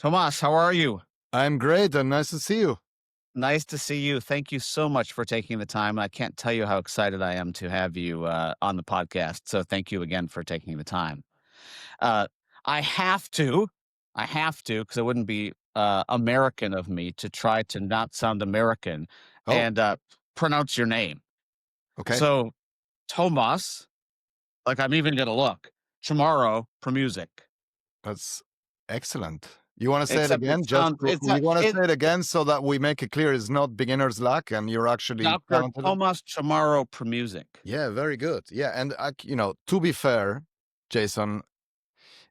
Tomas, how are you? I'm great and nice to see you. Nice to see you. Thank you so much for taking the time. I can't tell you how excited I am to have you on the podcast. So thank you again for taking the time. Uh, I have to, because it wouldn't be American of me to try to not sound American Oh, and pronounce your name. okay. So Tomas, like I'm even gonna look tomorrow for music. That's excellent. You want to say it Except it again? sounds it's You want to it say it again so that we make it clear it's not beginner's luck and you're actually Dr. talented? Tomas Chamorro for music. Yeah, very good. Yeah, and to be fair, Jason,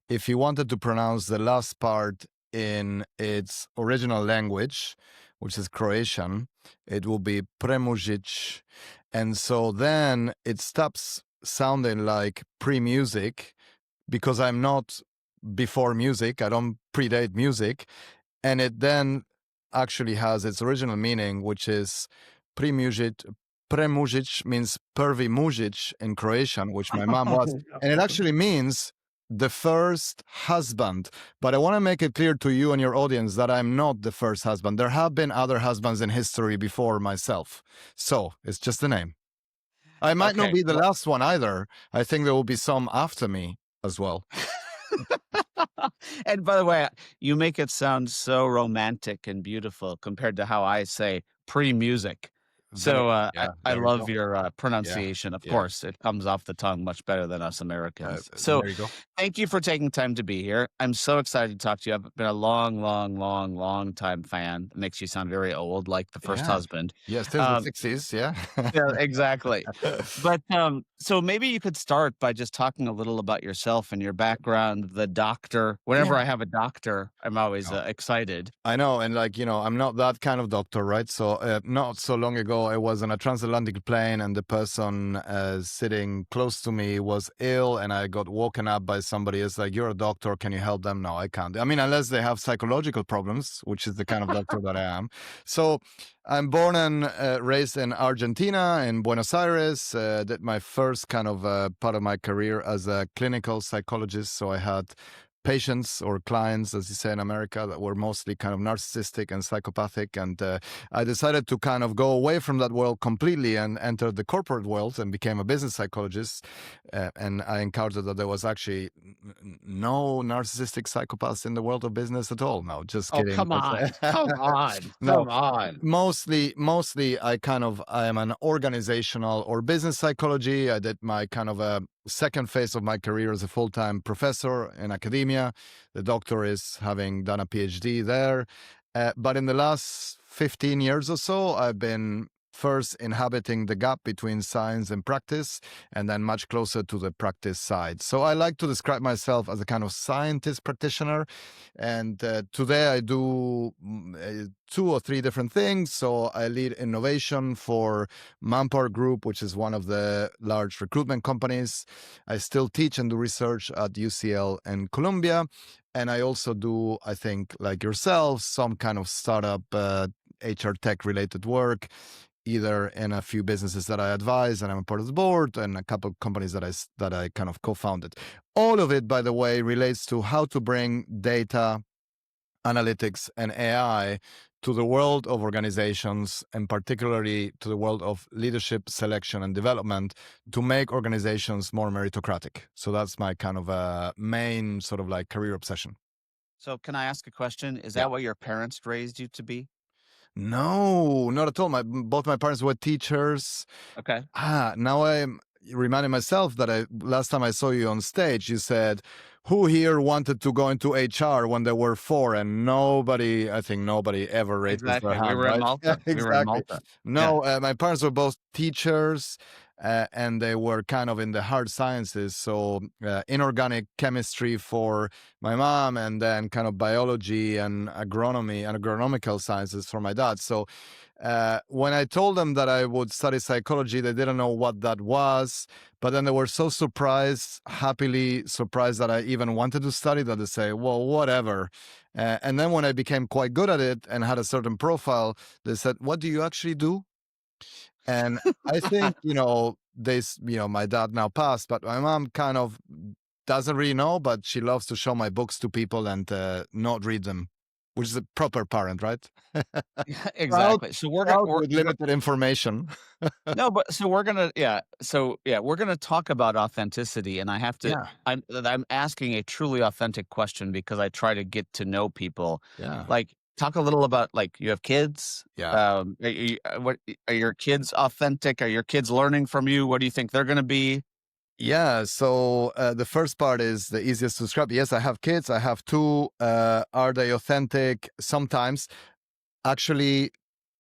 if you wanted to pronounce the last part in its original language, which is Croatian, it will be premužić. And so then it stops sounding like pre-music because I'm not before music. I don't predate music. And it then actually has its original meaning, which is premužić. Premužić means prvi mužić in Croatian, which my mom was. And it actually means the first husband. But I want to make it clear to you and your audience that I'm not the first husband. There have been other husbands in history before myself. So it's just the name. I might not Okay. be the last one either. I think there will be some after me as well. And by the way, you make it sound so romantic and beautiful compared to how I say pre-music. There, So yeah, I there you love go. your Yeah, pronunciation. Of yeah. course, it comes off the tongue much better than us Americans. So There you go. thank you for taking time to be here. I'm so excited to talk to you. I've been a long, long, long, long time fan. It makes you sound very old, like the first Yeah, husband. yeah. Since the Um, '60s, yeah. yeah, exactly. But, so maybe you could start by just talking a little about yourself and your background, the doctor. Whenever Yeah. I have a doctor, I'm always, excited. I know, and I'm not that kind of doctor, right? So, not so long ago, I was on a transatlantic plane, and the person sitting close to me was ill, and I got woken up by somebody. It's like, "You're a doctor. Can you help them?" No, I can't. I mean, unless they have psychological problems, which is the kind of doctor that I am. So, I'm born and raised in Argentina, in Buenos Aires. Did my first kind of part of my career as a clinical psychologist. So I had patients or clients, as you say in America, that were mostly kind of narcissistic and psychopathic. And I decided to kind of go away from that world completely and enter the corporate world and became a business psychologist. And I encountered that there was actually no narcissistic psychopaths in the world of business at all. No, just Oh, kidding. come on. Come on. No, Come on. mostly I am an organizational or business psychology. I did my kind of a second phase of my career as a full-time professor in academia. The doctor is having done a PhD there. But in the last 15 years or so, I've been first inhabiting the gap between science and practice, and then much closer to the practice side. So I like to describe myself as a kind of scientist practitioner. And today I do two or three different things. So I lead innovation for Manpower Group, which is one of the large recruitment companies. I still teach and do research at UCL and Columbia. And I also do, I think, like yourself, some kind of startup HR tech related work, either in a few businesses that I advise and I'm a part of the board, and a couple of companies that I kind of co-founded. All of it, by the way, relates to how to bring data, analytics, and AI to the world of organizations, and particularly to the world of leadership, selection, and development to make organizations more meritocratic. So that's my kind of main sort of like career obsession. So can I ask a question? Is Yeah. that what your parents raised you to be? No, not at all. Both my parents were teachers. Okay. Now I'm reminding myself that last time I saw you on stage, you said, "Who here wanted to go into HR when they were four?" And nobody, I think nobody ever raises their Exactly. We hand, were in right? Yeah, Malta. We were in exactly. Malta. Yeah. No, my parents were both teachers, and they were kind of in the hard sciences. So inorganic chemistry for my mom, and then kind of biology and agronomy and agronomical sciences for my dad. So when I told them that I would study psychology, they didn't know what that was. But then they were so surprised, happily surprised that I even wanted to study that they say, well, whatever. And then when I became quite good at it and had a certain profile, they said, what do you actually do? And I think, my dad now passed, but my mom kind of doesn't really know, but she loves to show my books to people and not read them. which is a proper parent, right? Proud, Exactly. So we're gonna proud with limited information. no, but so we're gonna yeah. So yeah, we're gonna talk about authenticity, and I have to. Yeah, I'm asking a truly authentic question because I try to get to know people. yeah, Like, talk a little about like you have kids. yeah. What are your kids authentic? Are your kids learning from you? What do you think they're gonna be? Yeah, so the first part is the easiest to describe. Yes, I have kids. I have two. Are they authentic? Sometimes. Actually,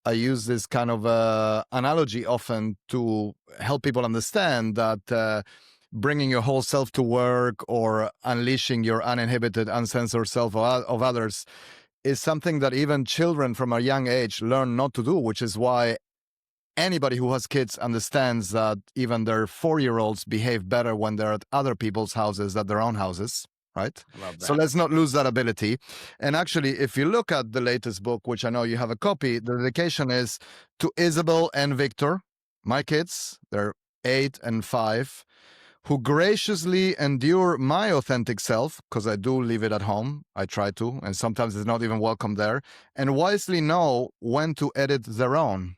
I use this kind of analogy often to help people understand that bringing your whole self to work or unleashing your uninhibited, uncensored self of others is something that even children from a young age learn not to do, which is why anybody who has kids understands that even their 4-year-olds behave better when they're at other people's houses than their own houses, right? I love So that. let's not lose that ability. And actually, if you look at the latest book, which I know you have a copy, the dedication is to Isabel and Victor, my kids. They're 8 and 5, who graciously endure my authentic self, because I do leave it at home. I try to, and sometimes it's not even welcome there, and wisely know when to edit their own.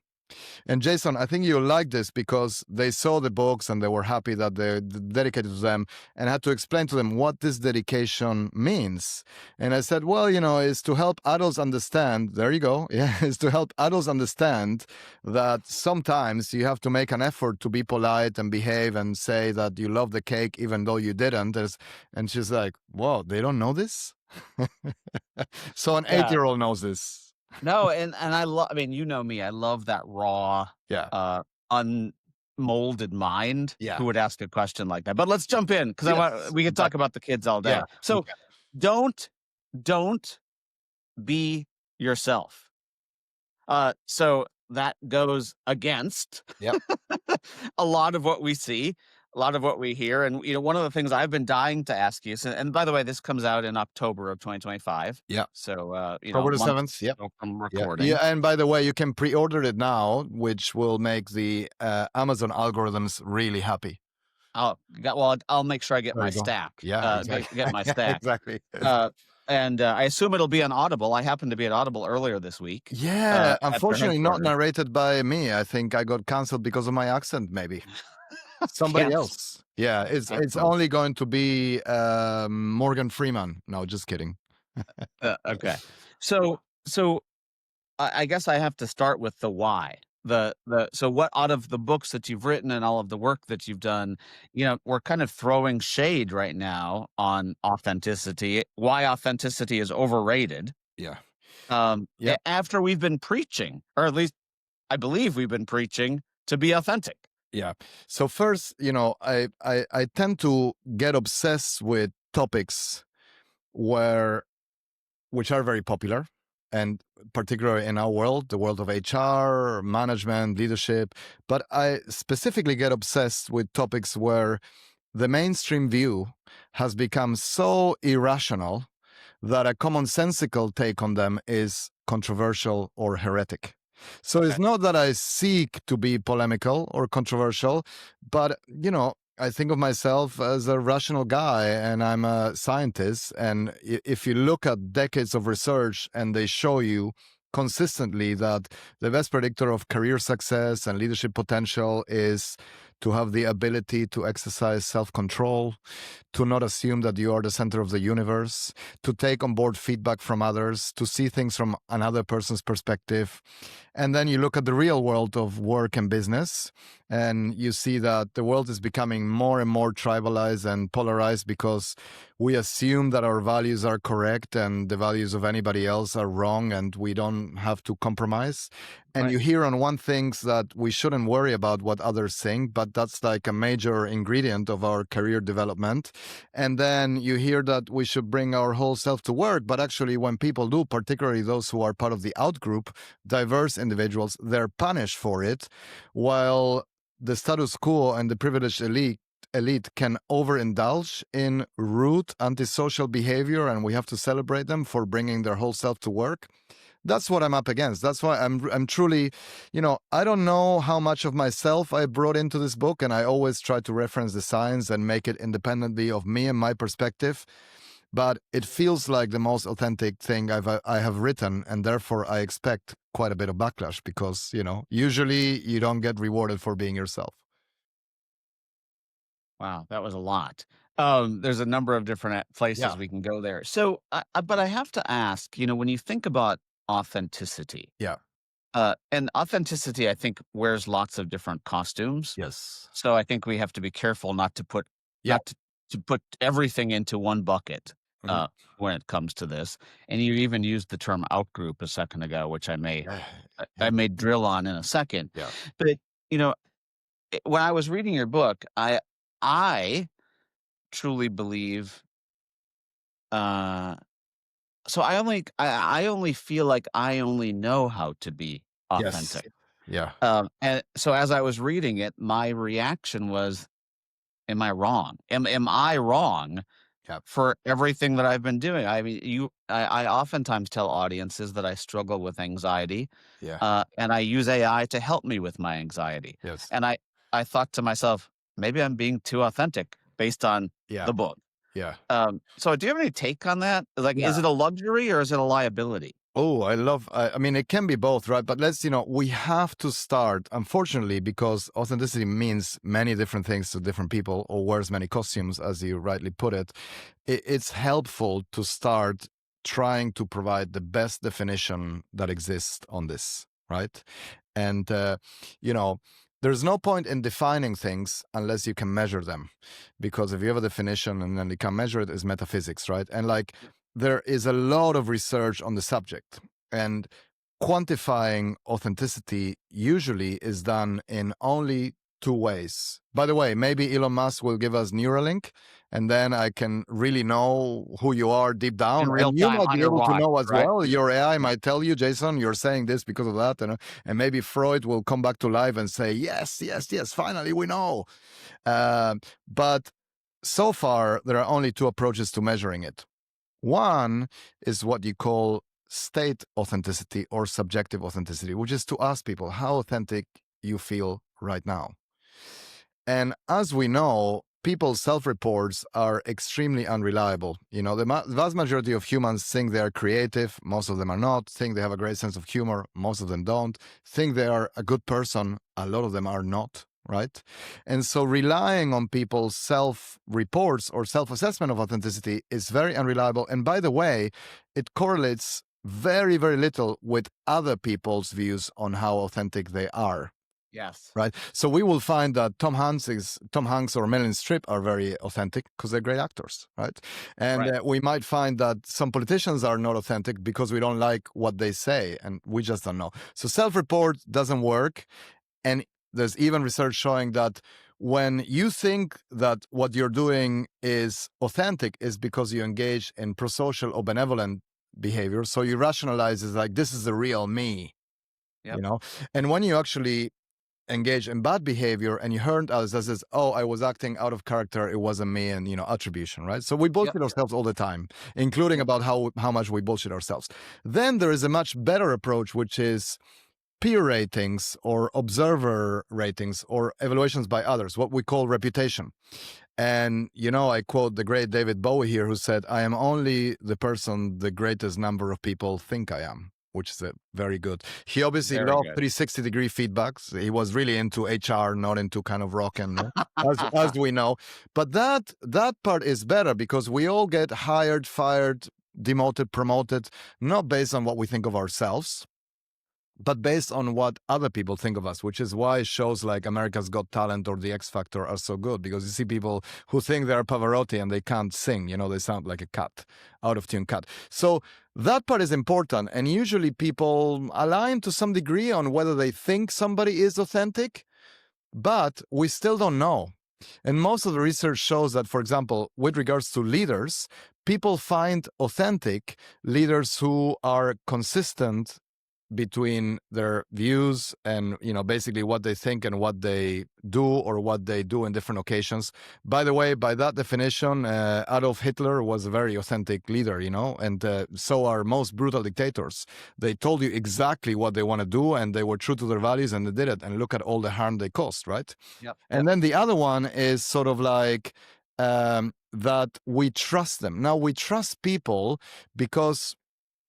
And Jason, I think you'll like this because they saw the books and they were happy that they dedicated to them, and I had to explain to them what this dedication means. And I said, well, it's to help adults understand. There you go. Yeah, it's to help adults understand that sometimes you have to make an effort to be polite and behave and say that you love the cake even though you didn't. And she's like, whoa, they don't know this? So an Yeah. 8-year-old knows this. No, and I love. I mean, you know me. I love that raw, Yeah. unmolded mind Yeah. who would ask a question like that. But let's jump in because I want Yes. we could talk about the kids all Yeah. day. So don't don't be yourself. So that goes against Yep. a lot of what we see, a lot of what we hear. And one of the things I've been dying to ask you, and by the way, this comes out in October of 2025. Yeah. So a October the month 7th. Yep. from Yeah. Yeah. recording. And by the way, you can pre-order it now, which will make the Amazon algorithms really happy. I'll make sure I get There my you go. stack. Yeah, exactly. Get my stack. Exactly. Uh, and I assume it'll be on Audible. I happened to be at Audible earlier this week. Yeah. At their Unfortunately, not headquarters. narrated by me. I think I got canceled because of my accent, maybe. Somebody Yes. else. Yeah. It's Canceled. only going to be Morgan Freeman. No, just kidding. Okay. So I guess I have to start with the why. So what out of the books that you've written and all of the work that you've done, we're kind of throwing shade right now on authenticity. Why authenticity is overrated. Yeah. Yeah. After we've been preaching, or at least I believe we've been preaching to be authentic. Yeah. So first, I tend to get obsessed with topics which are very popular, and particularly in our world, the world of HR, management, leadership. But I specifically get obsessed with topics where the mainstream view has become so irrational that a commonsensical take on them is controversial or heretic. So it's Okay. not that I seek to be polemical or controversial, but I think of myself as a rational guy, and I'm a scientist. And if you look at decades of research, and they show you consistently that the best predictor of career success and leadership potential is to have the ability to exercise self-control, to not assume that you are the center of the universe, to take on board feedback from others, to see things from another person's perspective. And then you look at the real world of work and business, and you see that the world is becoming more and more tribalized and polarized because we assume that our values are correct and the values of anybody else are wrong, and we don't have to compromise. And Right. you hear on one things that we shouldn't worry about what others think, but that's like a major ingredient of our career development. And then you hear that we should bring our whole self to work, but actually when people do, particularly those who are part of the out group, diverse individuals, they're punished for it, while the status quo and the privileged elite can overindulge in rude antisocial behavior, and we have to celebrate them for bringing their whole self to work. That's what I'm up against. That's why I'm truly, I don't know how much of myself I brought into this book, and I always try to reference the science and make it independently of me and my perspective. but it feels like the most authentic thing I have written, and therefore I expect quite a bit of backlash because, usually you don't get rewarded for being yourself. Wow, that was a lot. There's a number of different Yeah. places we can go there. So, but I have to ask, when you think about authenticity, Yeah. and authenticity, I think wears lots of different costumes. Yes. So I think we have to be careful not to put Yeah. not to, to put everything into one bucket Mhm. uh, when it comes to this. And you even used the term outgroup a second ago, which I may Yeah. I Yeah. may drill on in a second. Yeah. But you know, when I was reading your book, I truly believe. Uh, so I only feel like I only know how to be Yes. authentic. Yeah. And so as I was reading it, my reaction was, "Am I wrong? Am I wrong Yeah. for everything that I've been doing?" I mean, I oftentimes tell audiences that I struggle with anxiety, Yeah. and I use AI to help me with my anxiety. Yes. And I thought to myself, maybe I'm being too authentic based on Yeah. the book. Yeah. So do you have any take on that? Like, Yeah. is it a luxury or is it a liability? Oh, I mean, it can be both, right? But we have to start, unfortunately, because authenticity means many different things to different people or wears many costumes, as you rightly put it. It's helpful to start trying to provide the best definition that exists on this, right? And, there's no point in defining things unless you can measure them. Because if you have a definition and then you can measure it, is metaphysics, right? And there is a lot of research on the subject, and quantifying authenticity usually is done in only two ways. By the way, maybe Elon Musk will give us Neuralink, and then I can really know who you are deep In down, real and you time might on be your able to watch, know as right? well. Your AI Yeah. might tell you, Jason, you're saying this because of that, and maybe Freud will come back to life and say, yes, yes, yes, finally we know. But so far, there are only two approaches to measuring it. One is what you call state authenticity or subjective authenticity, which is to ask people how authentic you feel right now. And as we know, people's self reports are extremely unreliable. The vast majority of humans think they are creative, most of them are not, think they have a great sense of humor, most of them don't, think they are a good person, a lot of them are not. Right. And so relying on people's self reports or self assessment of authenticity is very unreliable. And by the way, it correlates very, very little with other people's views on how authentic they are. Yes. Right. So we will find that Tom Hanks or Meryl Streep are very authentic because they're great actors. Right. And Right. we might find that some politicians are not authentic because we don't like what they say and we just don't know. So self-report doesn't work. And there's even research showing that when you think that what you're doing is authentic is because you engage in prosocial or benevolent behavior. So you rationalize is like, this is the real me, Yep. And when you actually engage in bad behavior and you heard us as this, oh, I was acting out of character, it wasn't me, and attribution, right? So we Yep. bullshit ourselves all the time, including Yep. about how much we bullshit ourselves. Then there is a much better approach, which is peer ratings or observer ratings or evaluations by others, what we call reputation. And, I quote the great David Bowie here, who said, I am only the person the greatest number of people think I am, which is very good. He obviously Very loved good. 360-degree feedbacks. He was really into HR, not into kind of rock and as we know. But that part is better because we all get hired, fired, demoted, promoted, not based on what we think of ourselves, but based on what other people think of us, which is why shows like America's Got Talent or The X Factor are so good, because you see people who think they're Pavarotti and they can't sing, they sound like a cat, out of tune cat. So that part is important. And usually people align to some degree on whether they think somebody is authentic, but we still don't know. And most of the research shows that, for example, with regards to leaders, people find authentic leaders who are consistent between their views and basically what they think and what they do or what they do in different occasions. By the way, by that definition, Adolf Hitler was a very authentic leader, and so are most brutal dictators. They told you exactly what they want to do and they were true to their values and they did it, and look at all the harm they caused, right? Yep. And then the other one is sort of like that we trust them. Now, we trust people because,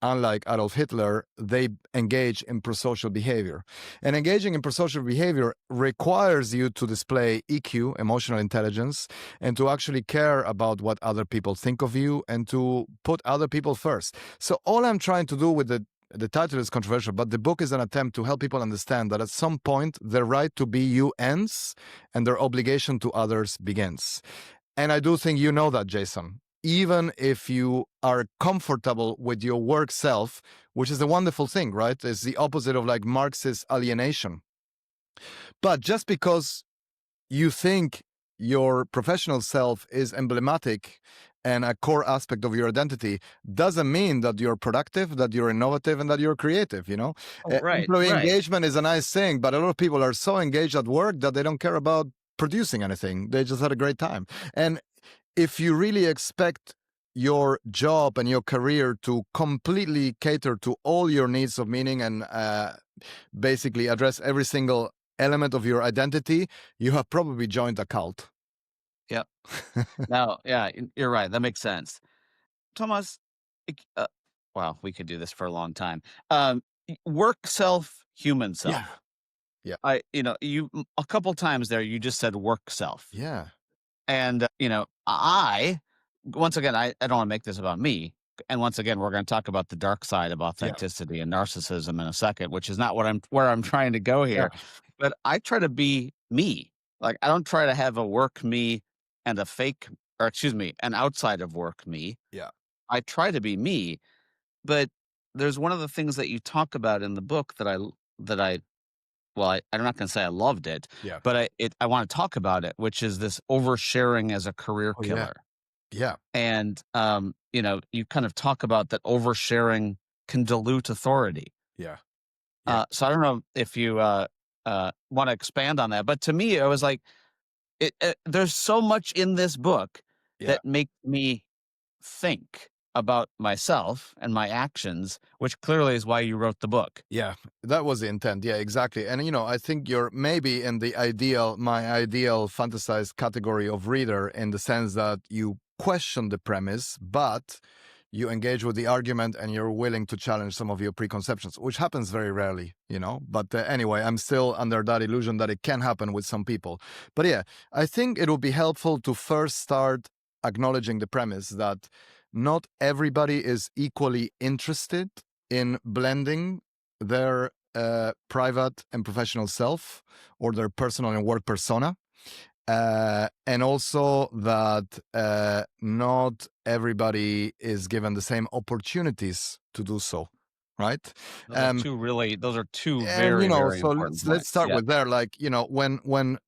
unlike Adolf Hitler, they engage in prosocial behavior. And engaging in prosocial behavior requires you to display EQ, emotional intelligence, and to actually care about what other people think of you and to put other people first. So all I'm trying to do with the title is controversial, but the book is an attempt to help people understand that at some point, their right to be you ends and their obligation to others begins. And I do think you know that, Jason. Even if you are comfortable with your work self, which is a wonderful thing, right? It's the opposite of like Marxist alienation. But just because you think your professional self is emblematic and a core aspect of your identity doesn't mean that you're productive, that you're innovative, and that you're creative, you know? Oh, right, Employee right. engagement is a nice thing, but a lot of people are so engaged at work that they don't care about producing anything. They just had a great time. And if you really expect your job and your career to completely cater to all your needs of meaning and basically address every single element of your identity, you have probably joined a cult. Yep. No, yeah, you're right. That makes sense. Tomas, wow, we could do this for a long time. Work self, human Yeah. self. Yeah. A couple times there, you just said work self. Yeah. And, once again, I don't want to make this about me. And once again, we're going to talk about the dark side of Yeah. authenticity and narcissism in a second, which is not where I'm trying to go Yeah. here. But I try to be me. Like, I don't try to have a work me and a fake, or excuse me, an outside of work me. Yeah. I try to be me. But there's one of the things that you talk about in the book I'm not going to say I loved it, Yeah. but I want to talk about it, which is this oversharing as a career Oh, yeah. killer. Yeah. And, you kind of talk about that oversharing can dilute authority. Yeah. Yeah. So I don't know if you want to expand on that, but to me, it was like, there's so much in this book Yeah. that makes me think about myself and my actions, which clearly is why you wrote the book. Yeah, that was the intent. Yeah, exactly. And I think you're maybe in my ideal fantasized category of reader, in the sense that you question the premise, but you engage with the argument and you're willing to challenge some of your preconceptions, which happens very rarely, But anyway, I'm still under that illusion that it can happen with some people. But yeah, I think it would be helpful to first start acknowledging the premise that not everybody is equally interested in blending their private and professional self, or their personal and work persona. And also that not everybody is given the same opportunities to do so, right? Those are two And very, very so important let's points. start Yeah. with there. Like, when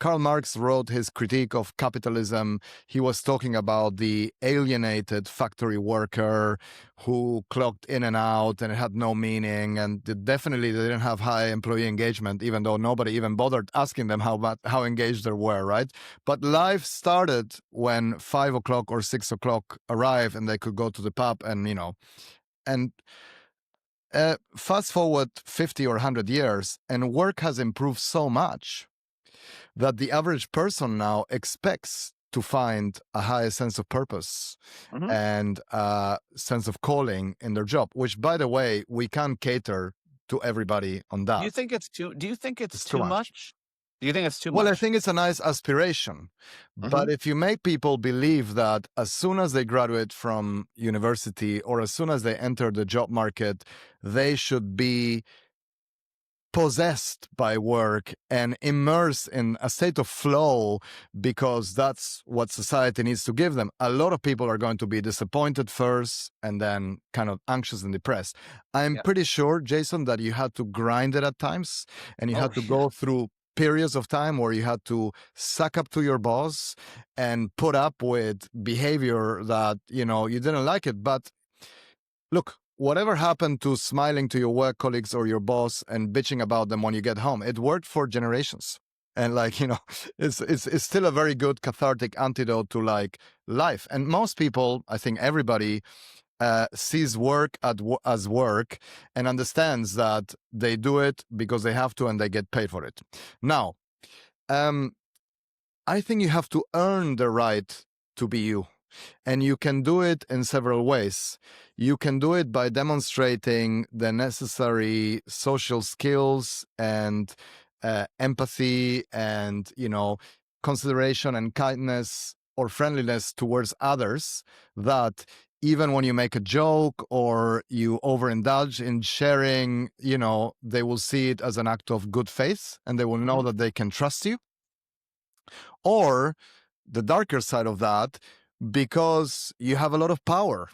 Karl Marx wrote his critique of capitalism, he was talking about the alienated factory worker who clocked in and out and it had no meaning, and definitely they didn't have high employee engagement, even though nobody even bothered asking them how engaged they were, right? But life started when 5 o'clock or 6 o'clock arrived and they could go to the pub and fast forward 50 or 100 years, and work has improved so much that the average person now expects to find a higher sense of purpose and a sense of calling in their job, which, by the way, we can't cater to everybody on that. Do you think it's too too much. much? Do you think it's too Well, much? I think it's a nice aspiration. But if you make people believe that as soon as they graduate from university or as soon as they enter the job market, they should be possessed by work and immersed in a state of flow because that's what society needs to give them, a lot of people are going to be disappointed first and then kind of anxious and depressed. I'm pretty sure, Jason, that you had to grind it at times, and you had to go through periods of time where you had to suck up to your boss and put up with behavior that, you didn't like it. But look, whatever happened to smiling to your work colleagues or your boss and bitching about them when you get home, it worked for generations. And it's still a very good cathartic antidote to life. And most people, I think everybody, sees work as work and understands that they do it because they have to and they get paid for it. Now, I think you have to earn the right to be you. And you can do it in several ways. You can do it by demonstrating the necessary social skills and empathy and, consideration and kindness or friendliness towards others, that even when you make a joke or you overindulge in sharing, they will see it as an act of good faith and they will know that they can trust you. Or the darker side of that, because you have a lot of power.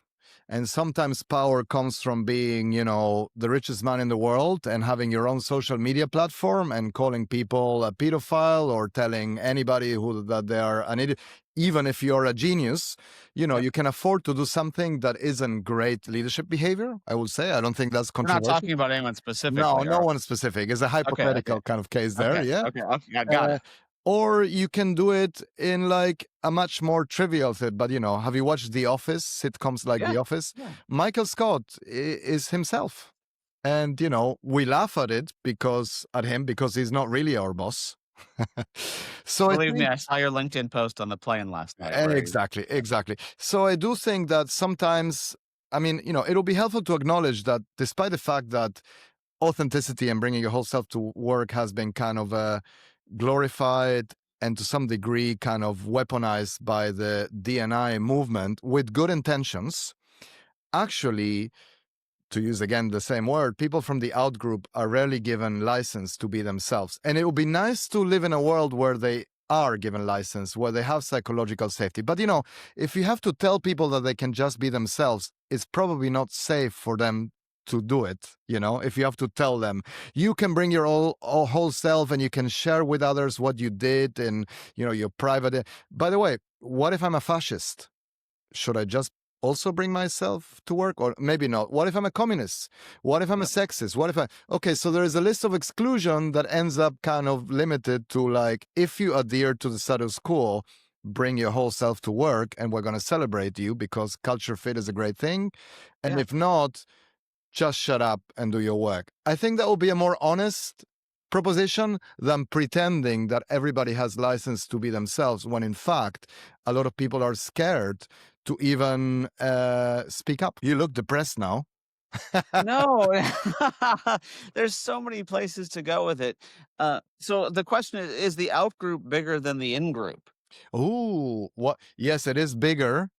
And sometimes power comes from being, the richest man in the world and having your own social media platform and calling people a pedophile or telling anybody that they are an idiot. Even if you're a genius, you can afford to do something that isn't great leadership behavior, I would say. I don't think that's We're not controversial. talking about anyone No, specifically, no are one specific. It's a okay, okay, hypothetical kind of case there, okay, yeah. okay, okay, I got Uh, it. or you can do it in like a much more trivial thing. But have you watched The Office? Sitcoms like Yeah, The Office? yeah. Michael Scott is himself. And, we laugh at him because he's not really our boss. So I Believe me, think I saw your LinkedIn post on the plane last night where he exactly, exactly. So I do think that sometimes, it'll be helpful to acknowledge that despite the fact that authenticity and bringing your whole self to work has been kind of glorified and to some degree kind of weaponized by the DNI movement with good intentions. Actually, to use again the same word, people from the out group are rarely given license to be themselves. And it would be nice to live in a world where they are given license, where they have psychological safety. But if you have to tell people that they can just be themselves, it's probably not safe for them to do it. If you have to tell them you can bring your whole self and you can share with others what you did and your private. By the way, what if I'm a fascist? Should I just also bring myself to work? Or maybe not. What if I'm a communist? What if I'm a sexist? What if okay, so there is a list of exclusion that ends up kind of limited to like, if you adhere to the status quo, bring your whole self to work and we're going to celebrate you because culture fit is a great thing. And Yeah. if not, just shut up and do your work. I think that would be a more honest proposition than pretending that everybody has license to be themselves when in fact a lot of people are scared to even speak up. You look depressed now. No, there's so many places to go with it. So the question is the out group bigger than the in group? Oh, what? Yes, it is bigger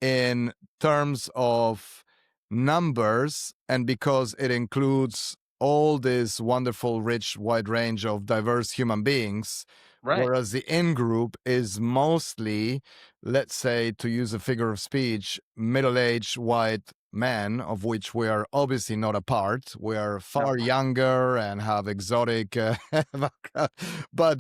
in terms of numbers and because it includes all this wonderful, rich, wide range of diverse human beings. Right. Whereas the in group is mostly, let's say, to use a figure of speech, middle aged white men, of which we are obviously not a part. We are No. far younger and have exotic background. But,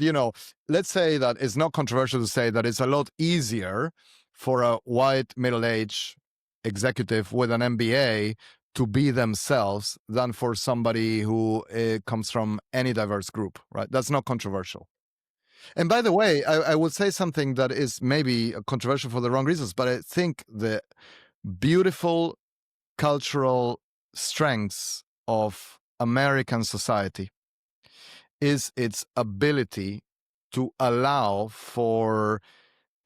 let's say that it's not controversial to say that it's a lot easier for a white middle aged executive with an MBA to be themselves than for somebody who comes from any diverse group, right? That's not controversial. And by the way, I would say something that is maybe controversial for the wrong reasons, but I think the beautiful cultural strengths of American society is its ability to allow for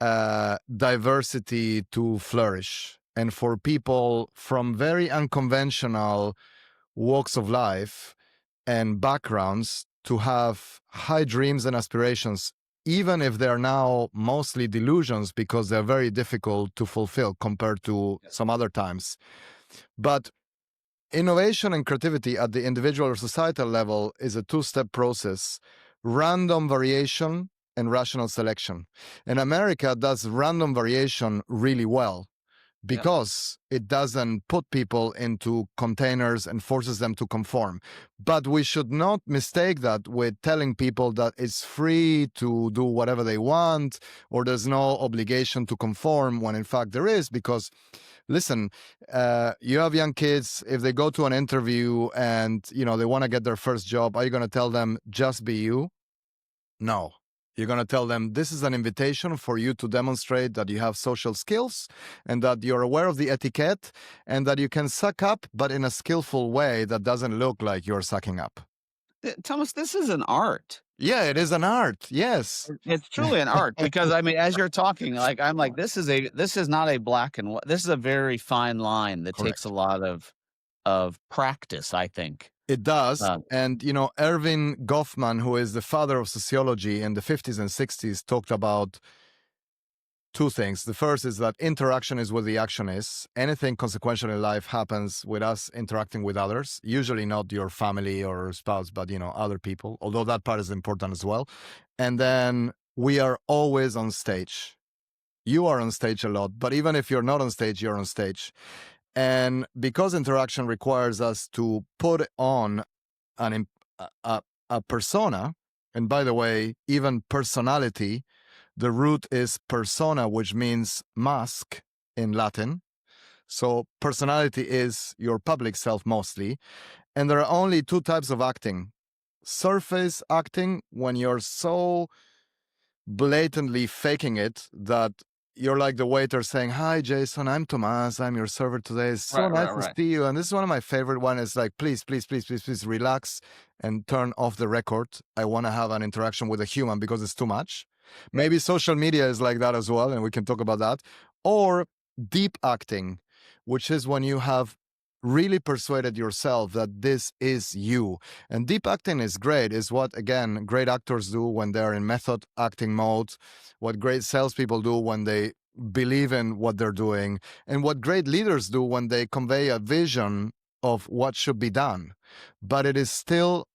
diversity to flourish and for people from very unconventional walks of life and backgrounds to have high dreams and aspirations, even if they're now mostly delusions because they're very difficult to fulfill compared to some other times. But innovation and creativity at the individual or societal level is a two-step process: random variation and rational selection. And America does random variation really well because it doesn't put people into containers and forces them to conform. But we should not mistake that with telling people that it's free to do whatever they want or there's no obligation to conform when in fact there is. Because listen, you have young kids, if they go to an interview and they want to get their first job, are you going to tell them just be you? No. You're going to tell them this is an invitation for you to demonstrate that you have social skills and that you're aware of the etiquette and that you can suck up, but in a skillful way that doesn't look like you're sucking up. Thomas, this is an art. Yeah, it is an art. Yes. It's truly an art because, I mean, as you're talking, like, I'm like, this is not a black and white. This is a very fine line that takes a Correct. lot of practice, I think. It does. Uh, And, Erving Goffman, who is the father of sociology in the 50s and 60s, talked about two things. The first is that interaction is what the action is. Anything consequential in life happens with us interacting with others, usually not your family or spouse, but, other people, although that part is important as well. And then we are always on stage. You are on stage a lot, but even if you're not on stage, you're on stage. And because interaction requires us to put on an a persona, and by the way, even personality, the root is persona, which means mask in Latin. So personality is your public self mostly. And there are only two types of acting. Surface acting, when you're so blatantly faking it that you're like the waiter saying, "Hi, Jason, I'm Tomas. I'm your server today. It's so right, nice right, to right. see you." And this is one of my favorite one. Is like, please, please, please, please, please relax and turn off the record. I want to have an interaction with a human because it's too much. Maybe social media is like that as well, and we can talk about that. Or deep acting, which is when you have really persuaded yourself that this is you. And deep acting is great, is what, again, great actors do when they're in method acting mode, what great salespeople do when they believe in what they're doing, and what great leaders do when they convey a vision of what should be done. But it is still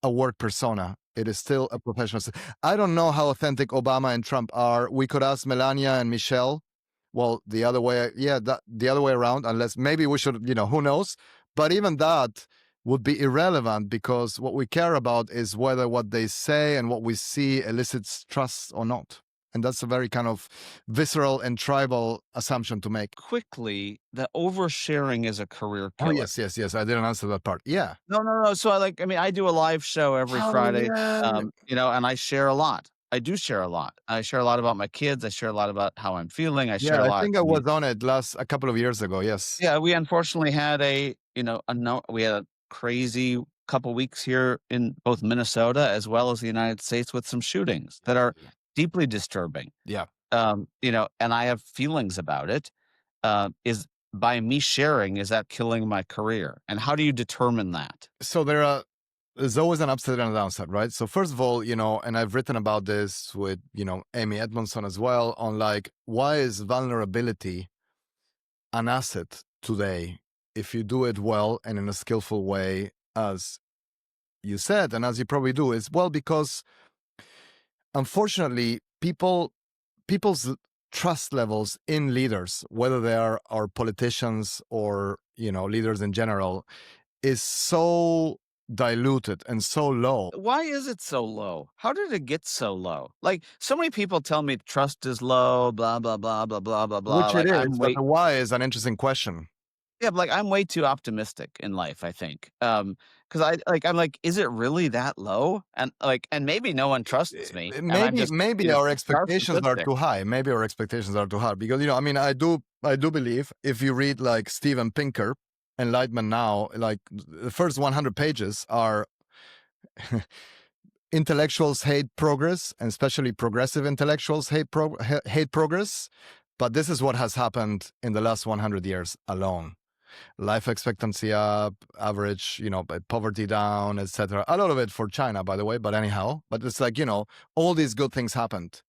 a work persona. It is still a professional. I don't know how authentic Obama and Trump are. We could ask Melania and Michelle. Well, the other way, yeah, the other way around, unless maybe we should, who knows? But even that would be irrelevant because what we care about is whether what they say and what we see elicits trust or not. And that's a very kind of visceral and tribal assumption to make. Quickly, the oversharing is a career Oh, killer. yes, yes, yes. I didn't answer that part. Yeah. No, no, no. So I mean, I do a live show every Oh, Friday, yeah. and I share a lot. I do share a lot. I share a lot about my kids. I share a lot about how I'm feeling. I share Yeah, a I lot. think I was on it a couple of years ago. Yes. Yeah, we unfortunately had we had a crazy couple weeks here in both Minnesota as well as the United States with some shootings that are deeply disturbing. Yeah. And I have feelings about it. Is by me sharing, is that killing my career? And how do you determine that? So there's always an upside and a downside, right? So first of all, and I've written about this with, Amy Edmondson as well on like, why is vulnerability an asset today if you do it well and in a skillful way, as you said, and as you probably do, is well, because unfortunately, people's trust levels in leaders, whether they are our politicians or, leaders in general, is so diluted and so low. Why is it so low? How did it get so low? Like, so many people tell me trust is low, blah, blah, blah, blah, blah, blah, blah. Which it Like, is, but the why is an interesting question. yeah, but, like, I'm way too optimistic in life, I think. 'Cause I'm like, is it really that low? And maybe no one trusts me, and I'm Maybe just, maybe our expectations are narcissistic. too high. Maybe our expectations are too high because I mean, I do believe if you read like Steven Pinker, Enlightenment Now, like the first 100 pages are intellectuals hate progress, and especially progressive intellectuals hate progress. But this is what has happened in the last 100 years alone. Life expectancy up, average, poverty down, etc. A lot of it for China, by the way, but anyhow, but it's like, all these good things happened.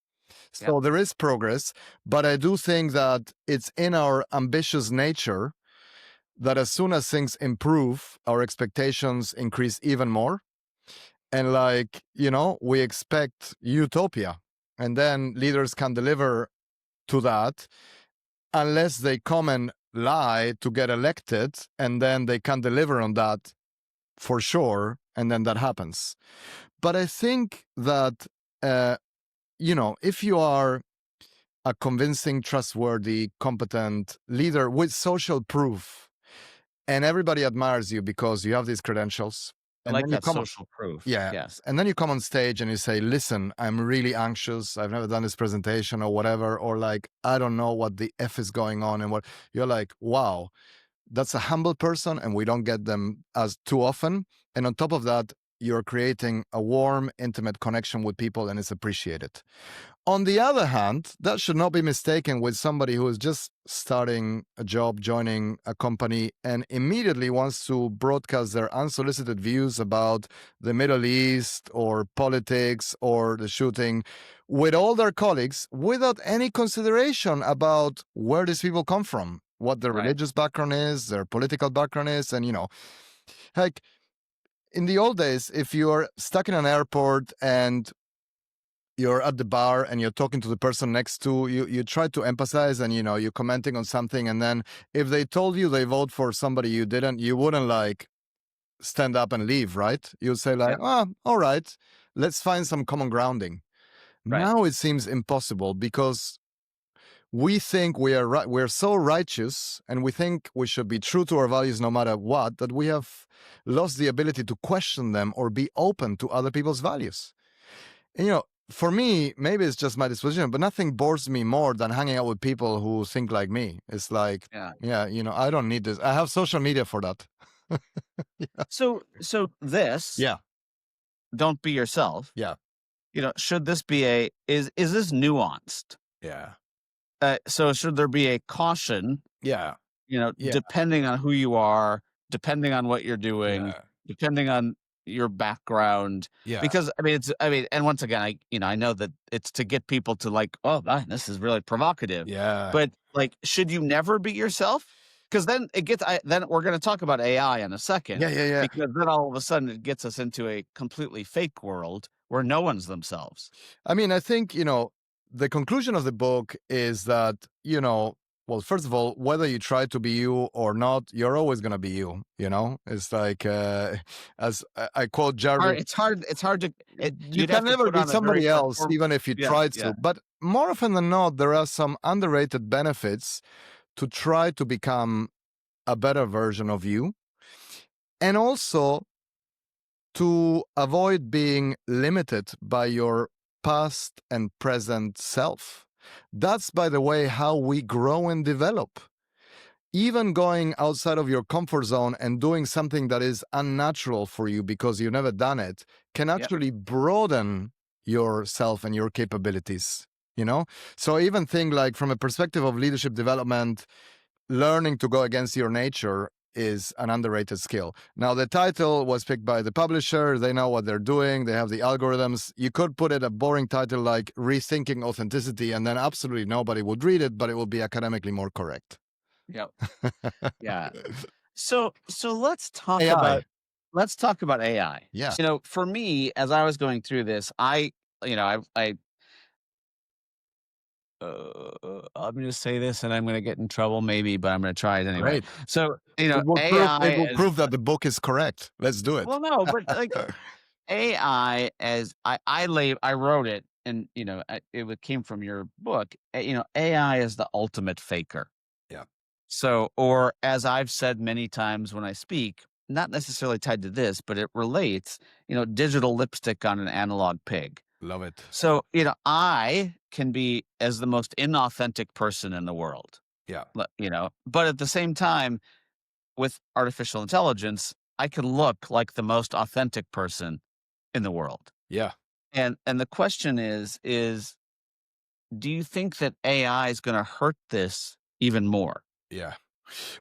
Yeah. So there is progress, but I do think that it's in our ambitious nature that as soon as things improve, our expectations increase even more. And like, we expect utopia. And then leaders can deliver to that unless they come and lie to get elected, and then they can deliver on that for sure, and then that happens. But I think that if you are a convincing, trustworthy, competent leader with social proof, and everybody admires you because you have these credentials, I and like then you that come, social proof. yeah, Yes. and then you come on stage and you say, "Listen, I'm really anxious. I've never done this presentation or whatever," or like, "I don't know what the f is going on," and what you're like, "Wow." That's a humble person, and we don't get them as too often. And on top of that, you're creating a warm, intimate connection with people and it's appreciated. On the other hand, that should not be mistaken with somebody who is just starting a job, joining a company, and immediately wants to broadcast their unsolicited views about the Middle East or politics or the shooting with all their colleagues without any consideration about where these people come from, what their Right. religious background is, their political background is, and like in the old days, if you're stuck in an airport and you're at the bar and you're talking to the person next to you, you try to emphasize and you're commenting on something, and then if they told you they vote for somebody you didn't, you wouldn't like stand up and leave, right? You'd say like, Yep. oh, all right, let's find some common grounding. Right. Now it seems impossible because we think we are right, we're so righteous and we think we should be true to our values no matter what, that we have lost the ability to question them or be open to other people's values. And for me, maybe it's just my disposition, but nothing bores me more than hanging out with people who think like me. It's like, Yeah. yeah, I don't need this. I have social media for that. So this, Yeah, don't be yourself. yeah, Should this be is this nuanced? yeah, So should there be a caution, yeah, yeah, depending on who you are, depending on what you're doing, yeah, depending on your background? yeah, Because and once again, I know that it's to get people to like, oh, man, this is really provocative. yeah, But like, should you never be yourself? Because then then we're going to talk about AI in a second, yeah, yeah, yeah. because then all of a sudden it gets us into a completely fake world where no one's themselves. I mean, I think, the conclusion of the book is that, well, first of all, whether you try to be you or not, you're always going to be you, It's like, as I quote Jarvis, It's hard to. you You'd have can to never put be on a very somebody else, even if you Yeah, try yeah, to. But more often than not, there are some underrated benefits to try to become a better version of you. And also to avoid being limited by your past and present self. That's, by the way, how we grow and develop. Even going outside of your comfort zone and doing something that is unnatural for you because you've never done it can yep, actually broaden yourself and your capabilities. So even think like from a perspective of leadership development, learning to go against your nature is an underrated skill. Now, the title was picked by the publisher. They know what they're doing. They have the algorithms. You could put it a boring title like Rethinking Authenticity, and then absolutely nobody would read it, but it would be academically more correct. yep, yeah. So let's talk AI. about AI. Yeah. For me, as I was going through this, I'm going to say this and I'm going to get in trouble maybe, but I'm going to try it anyway. Great. So, It AI will as prove that the book is correct. Let's do it. well, no, but like AI as I wrote it, and came from your book. AI is the ultimate faker. Yeah. So, or as I've said many times when I speak, not necessarily tied to this, but it relates. Digital lipstick on an analog pig. Love it. So, I can be as the most inauthentic person in the world. Yeah. But at the same time, with artificial intelligence, I can look like the most authentic person in the world. Yeah. And the question is, do you think that AI is going to hurt this even more? Yeah.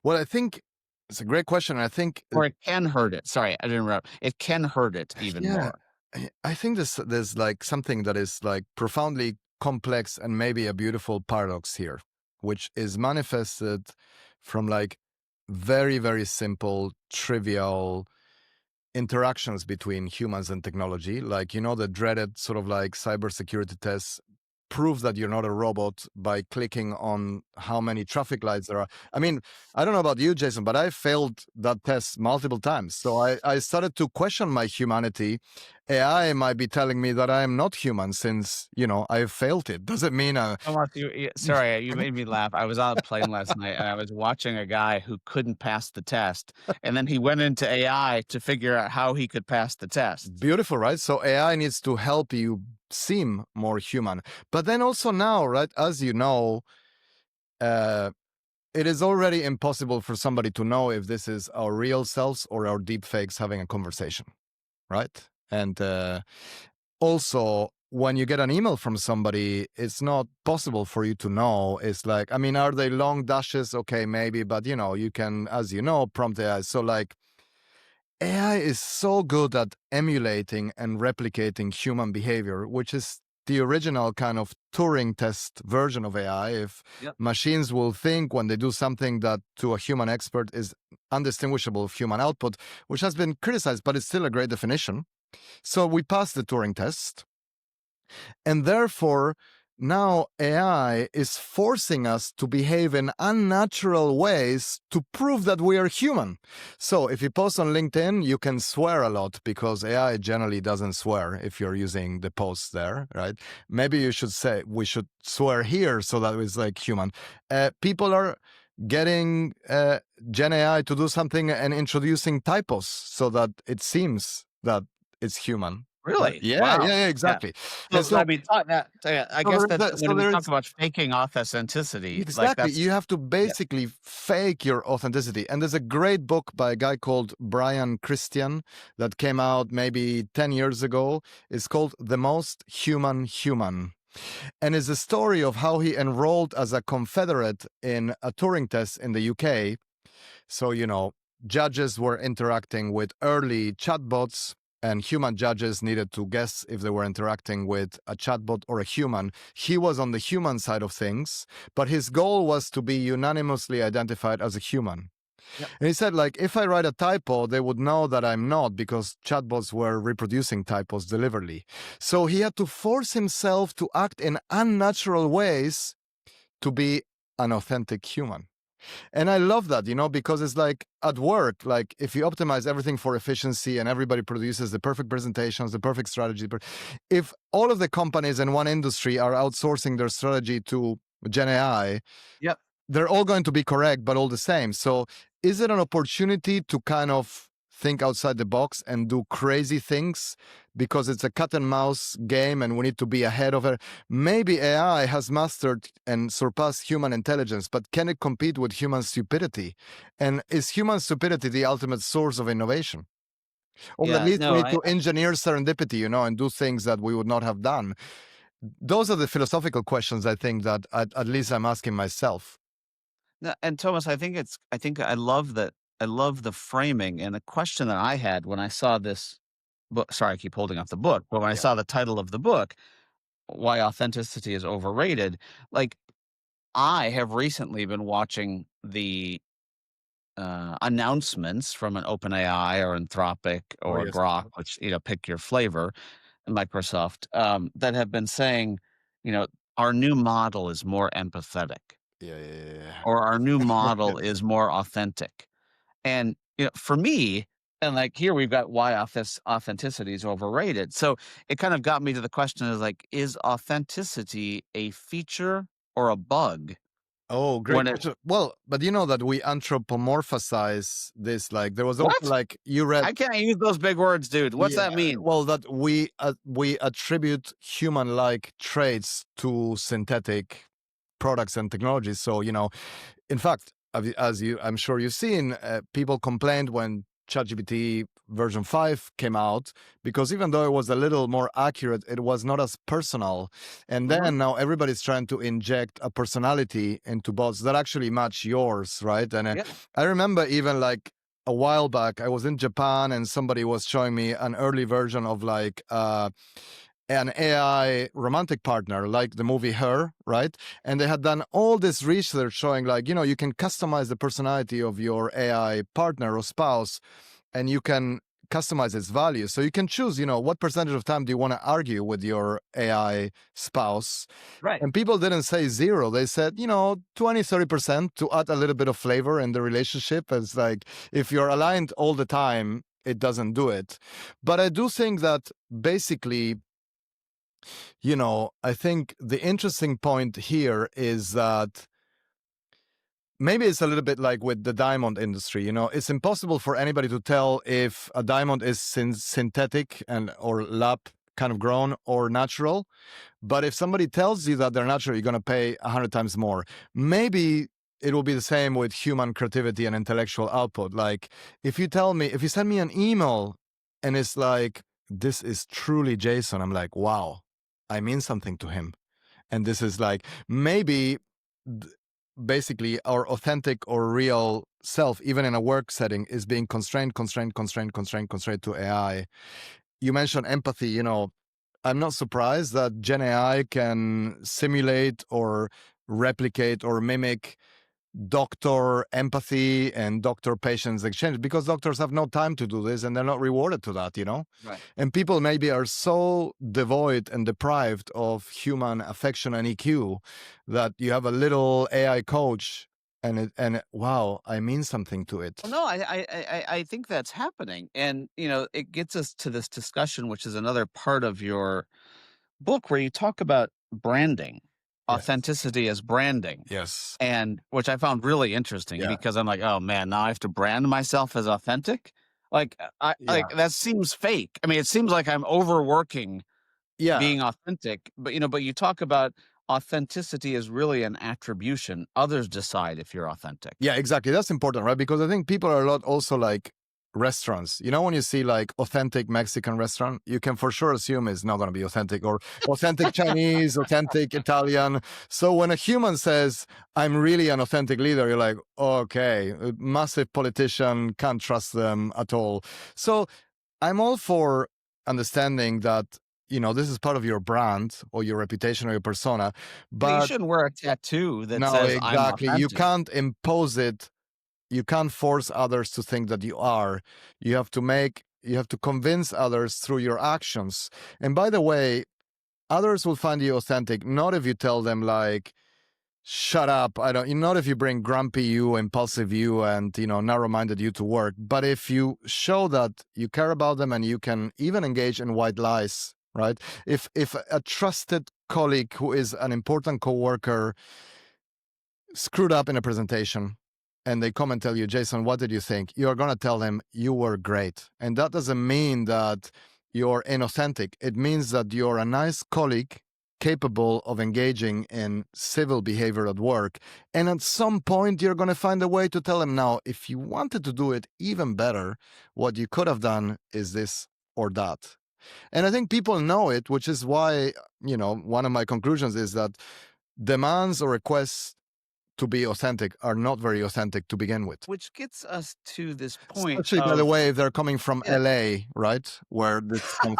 Well, I think it's a great question. I think, Or it can hurt it. Sorry, I didn't interrupt. It can hurt it even yeah, more. I think there's like something that is like profoundly complex and maybe a beautiful paradox here, which is manifested from like very, very simple, trivial interactions between humans and technology. Like, the dreaded sort of like cybersecurity tests prove that you're not a robot by clicking on how many traffic lights there are. I mean, I don't know about you, Jason, but I failed that test multiple times. So I started to question my humanity. AI might be telling me that I am not human since, I failed it. Does it mean Tomas, sorry, you made me laugh. I was on a plane last night and I was watching a guy who couldn't pass the test. And then he went into AI to figure out how he could pass the test. Beautiful, right? So AI needs to help you seem more human. But then also now, right, as you know, it is already impossible for somebody to know if this is our real selves or our deep fakes having a conversation, right? And also, when you get an email from somebody, it's not possible for you to know. It's like, I mean, are they long dashes? Okay, maybe, but you can, as you know, prompt AI. So like AI is so good at emulating and replicating human behavior, which is the original kind of Turing test version of AI. If Yep. machines will think when they do something that to a human expert is undistinguishable of human output, which has been criticized, but it's still a great definition. So we passed the Turing test. And therefore, now AI is forcing us to behave in unnatural ways to prove that we are human. So if you post on LinkedIn, you can swear a lot because AI generally doesn't swear if you're using the posts there, right? Maybe you should say we should swear here so that it's like human. People are getting Gen AI to do something and introducing typos so that it seems that it's human. Right? Really? Yeah, yeah, Wow. yeah, Yeah. exactly. And So, I so, mean, I so guess there is that a, when so we there talk is about faking authenticity, like exactly, that's you have to yeah. basically fake your authenticity. And there's a great book by a guy called Brian Christian that came out maybe 10 years ago. It's called The Most Human Human. And it's a story of how he enrolled as a confederate in a Turing test in the UK. So, judges were interacting with early chatbots, and human judges needed to guess if they were interacting with a chatbot or a human. He was on the human side of things, but his goal was to be unanimously identified as a human. Yep. And he said, like, if I write a typo, they would know that I'm not because chatbots were reproducing typos deliberately. So he had to force himself to act in unnatural ways to be an authentic human. And I love that, because it's like at work, like if you optimize everything for efficiency and everybody produces the perfect presentations, the perfect strategy, if all of the companies in one industry are outsourcing their strategy to Gen AI, Yep. they're all going to be correct, but all the same. So is it an opportunity to kind of think outside the box and do crazy things because it's a cat and mouse game and we need to be ahead of it? Maybe AI has mastered and surpassed human intelligence, but can it compete with human stupidity? And is human stupidity the ultimate source of innovation? Or at Yeah. least we No, need to engineer serendipity, and do things that we would not have done. Those are the philosophical questions I think that at least I'm asking myself. no, and Thomas, I think I love the framing and the question that I had when I saw this book. Sorry, I keep holding up the book, but when I Yeah. saw the title of the book, Why Authenticity is Overrated, like I have recently been watching the announcements from an OpenAI or Anthropic Oh, or yes. Grok, which, pick your flavor, Microsoft, that have been saying, you know, our new model is more empathetic Yeah, yeah, yeah, or our new yeah. model is more authentic. And, for me, and like here we've got why authenticity is overrated. So it kind of got me to the question is like, is authenticity a feature or a bug Oh, great when it, question. Well, but you know that we anthropomorphize this. Like there was also what? like you read, I can't use those big words, dude. What's yeah. that mean? Well, that we attribute human-like traits to synthetic products and technologies. So in fact, as I'm sure you've seen, people complained when ChatGPT version 5 came out because even though it was a little more accurate, it was not as personal. And Hmm. then now everybody's trying to inject a personality into bots that actually match yours, right? And Yeah. I remember even like a while back, I was in Japan and somebody was showing me an early version of like an AI romantic partner, like the movie Her, right? And they had done all this research showing, like, you can customize the personality of your AI partner or spouse, and you can customize its value. So you can choose, what percentage of time do you want to argue with your AI spouse? Right. And people didn't say zero. They said, 20, 30% to add a little bit of flavor in the relationship. It's like if you're aligned all the time, it doesn't do it. But I do think that basically, I think the interesting point here is that maybe it's a little bit like with the diamond industry. It's impossible for anybody to tell if a diamond is synthetic and or lab kind of grown or natural. But if somebody tells you that they're natural, you're going to pay 100 times more. Maybe it will be the same with human creativity and intellectual output. Like if you send me an email and it's like this is truly Jason, I'm like, wow, I mean something to him. And this is like maybe basically our authentic or real self, even in a work setting, is being constrained to AI. You mentioned empathy, I'm not surprised that Gen AI can simulate or replicate or mimic doctor empathy and doctor patients exchange, because doctors have no time to do this and they're not rewarded to that. Right. And people maybe are so devoid and deprived of human affection and EQ that you have a little AI coach and wow, I mean something to it. Well, no, I think that's happening, and it gets us to this discussion, which is another part of your book, where you talk about branding, Yes. authenticity as branding, Yes. and which I found really interesting Yeah. because I'm like, oh man, now I have to brand myself as authentic. Like, I Yeah. like that seems fake. I mean, it seems like I'm overworking Yeah. being authentic, but you talk about authenticity is really an attribution. Others decide if you're authentic. Yeah, exactly. That's important, right? Because I think people are a lot also like restaurants. When you see like authentic Mexican restaurant, you can for sure assume it's not going to be authentic, or authentic Chinese, authentic Italian. So when a human says, I'm really an authentic leader, you're like, okay, a massive politician, can't trust them at all. So I'm all for understanding that, this is part of your brand or your reputation or your persona, Yeah, you but shouldn't wear a tattoo that no, says I'm exactly. You authentic. can't impose it. You can't force others to think that you are. You have to convince others through your actions. And by the way, others will find you authentic, not if you tell them like, shut up. I don't, not if you bring grumpy you, impulsive you, and, narrow-minded you to work, but if you show that you care about them and you can even engage in white lies, right? If a trusted colleague who is an important coworker screwed up in a presentation and they come and tell you, Jason, what did you think? You're going to tell them you were great. And that doesn't mean that you're inauthentic. It means that you're a nice colleague capable of engaging in civil behavior at work. And at some point, you're going to find a way to tell them, now, if you wanted to do it even better, what you could have done is this or that. And I think people know it, which is why, one of my conclusions is that demands or requests to be authentic are not very authentic to begin with. Which gets us to this point Especially, by the of way, if they're coming from yeah. LA, right? Where this comes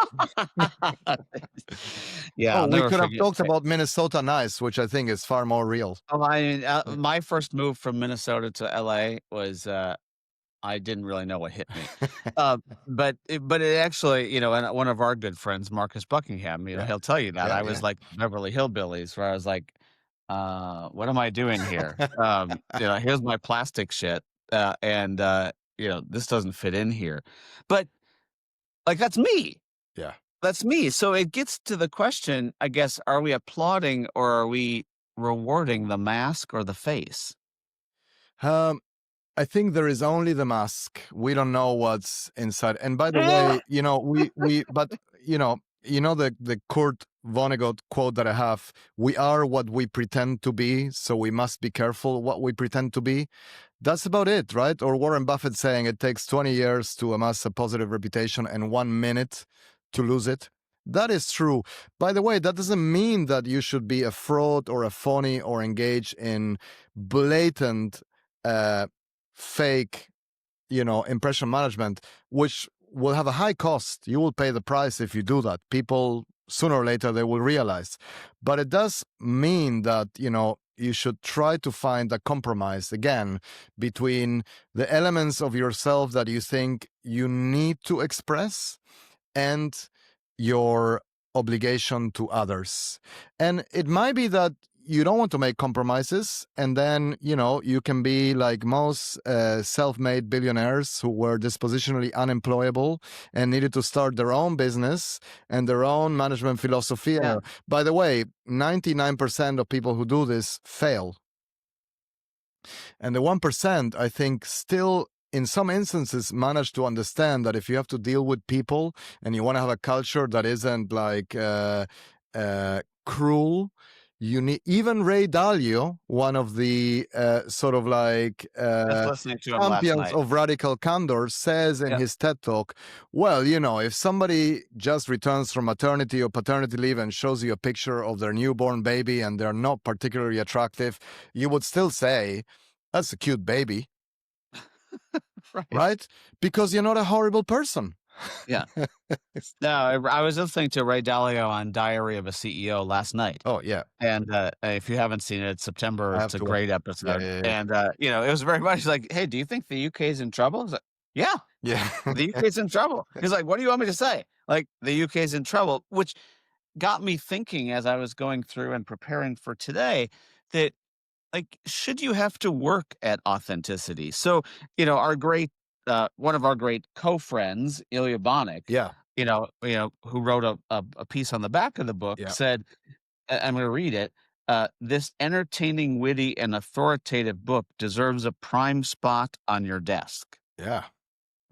Yeah, Oh, I'll we never could have forget. talked about Minnesota Nice, which I think is far more real. Oh, I mean, Yeah. my first move from Minnesota to LA was I didn't really know what hit me. But it actually, and one of our good friends, Marcus Buckingham, Yeah. he'll tell you that Yeah. I Yeah. was like Beverly Hillbillies, where I was like, what am I doing here? Here's my plastic shit, and this doesn't fit in here. But like that's me. Yeah. That's me. So it gets to the question, I guess, are we applauding or are we rewarding the mask or the face? Um, I think there is only the mask. We don't know what's inside. And by the Eh, way, but the Kurt Vonnegut quote that I have: "We are what we pretend to be, so we must be careful what we pretend to be." That's about it, right? Or Warren Buffett saying it takes 20 years to amass a positive reputation and 1 minute to lose it. That is true. By the way, that doesn't mean that you should be a fraud or a phony or engage in blatant uh, fake, impression management, which will have a high cost. You will pay the price if you do that. People, sooner or later, they will realize. But it does mean that, you should try to find a compromise again between the elements of yourself that you think you need to express and your obligation to others. And it might be that you don't want to make compromises, and then you can be like most self-made billionaires who were dispositionally unemployable and needed to start their own business and their own management philosophy. yeah. By the way, 99% of people who do this fail, and the 1%, I think, still in some instances manage to understand that if you have to deal with people and you want to have a culture that isn't like cruel, You need even Ray Dalio, one of the sort of like Just listening to him last champions night. of radical candor, says in Yeah. his TED talk, well, if somebody just returns from maternity or paternity leave and shows you a picture of their newborn baby and they're not particularly attractive, you would still say, that's a cute baby, Right. right? Because you're not a horrible person. Yeah. No, I was listening to Ray Dalio on Diary of a CEO last night. Oh, yeah. And, if you haven't seen it, it's September. I have It's a to watch. great Yeah, episode. yeah, yeah. And, it was very much like, "Hey, do you think the UK is in trouble?" I was like, "Yeah, Yeah. the UK is in trouble." He's like, "What do you want me to say?" Like, "The UK is in trouble," which got me thinking as I was going through and preparing for today that, like, should you have to work at authenticity? So, our great, one of our great co-friends, Ilya Bonik, Yeah, who wrote a piece on the back of the book yeah, said, I'm going to read it. This entertaining, witty, and authoritative book deserves a prime spot on your desk. yeah,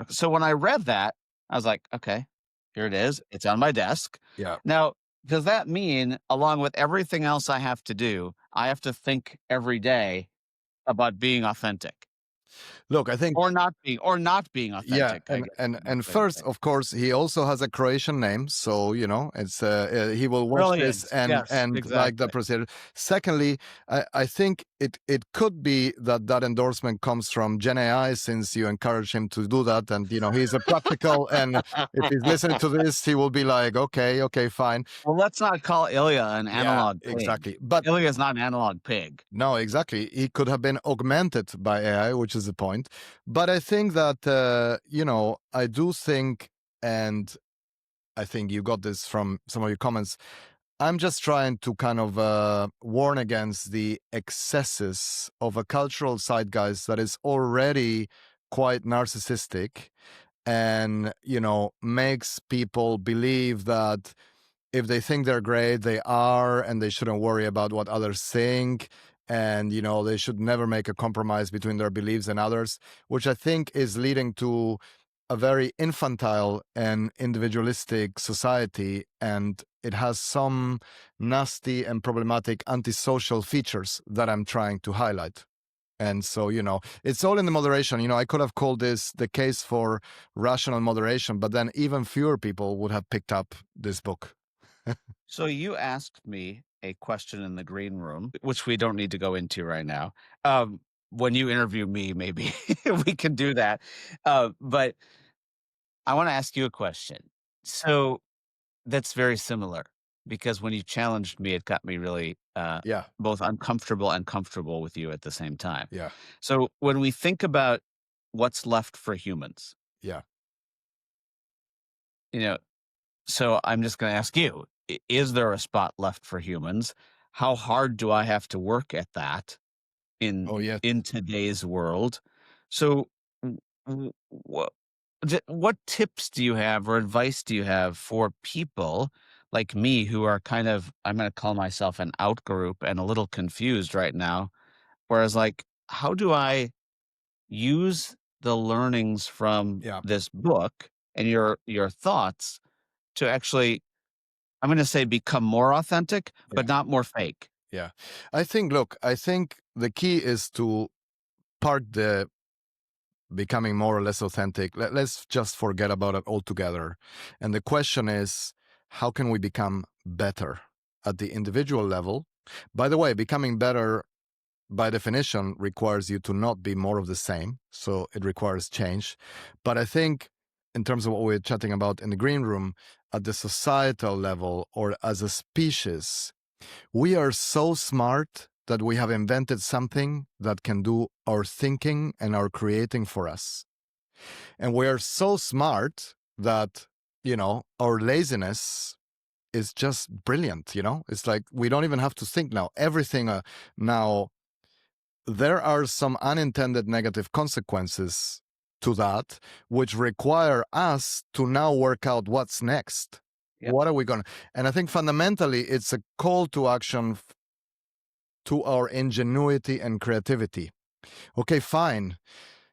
So when I read that, I was like, okay, here it is. It's on my desk. yeah. Now, does that mean, along with everything else I have to do, I have to think every day about being authentic Look, I think or not being yeah, authentic? I and guess and is the and way to first, say it. of course, he also has a Croatian name, so it's he will watch this Brilliant. Yes, and like the exactly. procedure. Secondly, I think it could be that endorsement comes from Gen AI, since you encourage him to do that, and he's a practical, and if he's listening to this, he will be like, okay, okay, fine, Well, let's not call Ilya an yeah, analog pig. exactly. But Ilya's not an analog pig. no, exactly. He could have been augmented by AI, which is the point. But I think that, I do think, and I think you got this from some of your comments. I'm just trying to kind of warn against the excesses of a cultural zeitgeist that is already quite narcissistic and, makes people believe that if they think they're great, they are, and they shouldn't worry about what others think. And, they should never make a compromise between their beliefs and others, which I think is leading to a very infantile and individualistic society. And it has some nasty and problematic antisocial features that I'm trying to highlight. And so, it's all in the moderation. I could have called this the case for rational moderation, but then even fewer people would have picked up this book. So you asked me a question in the green room, which we don't need to go into right now. When you interview me, maybe we can do that. But I want to ask you a question. So that's very similar because when you challenged me, it got me really Yeah, both uncomfortable and comfortable with you at the same time. yeah, So when we think about what's left for humans, yeah, you know, so I'm just going to ask you, is there a spot left for humans? How hard do I have to work at that in oh yes, in today's world? So what tips do you have or advice do you have for people like me who are kind of, I'm going to call myself an out group and a little confused right now, whereas like how do I use the learnings from yeah, this book and your thoughts to actually, I'm gonna say become more authentic, yeah, but not more fake. yeah. I think the key is to park the becoming more or less authentic. Let's just forget about it altogether. And the question is, how can we become better at the individual level? By the way, becoming better by definition requires you to not be more of the same. So it requires change. But I think, in terms of what we're chatting about in the green room, at the societal level or as a species, we are so smart that we have invented something that can do our thinking and our creating for us. And we are so smart that, our laziness is just brilliant. It's like we don't even have to think now. Everything now, there are some unintended negative consequences to that, which require us to now work out what's next. Yep. What are we going to? And I think fundamentally, it's a call to action to our ingenuity and creativity. Okay, fine.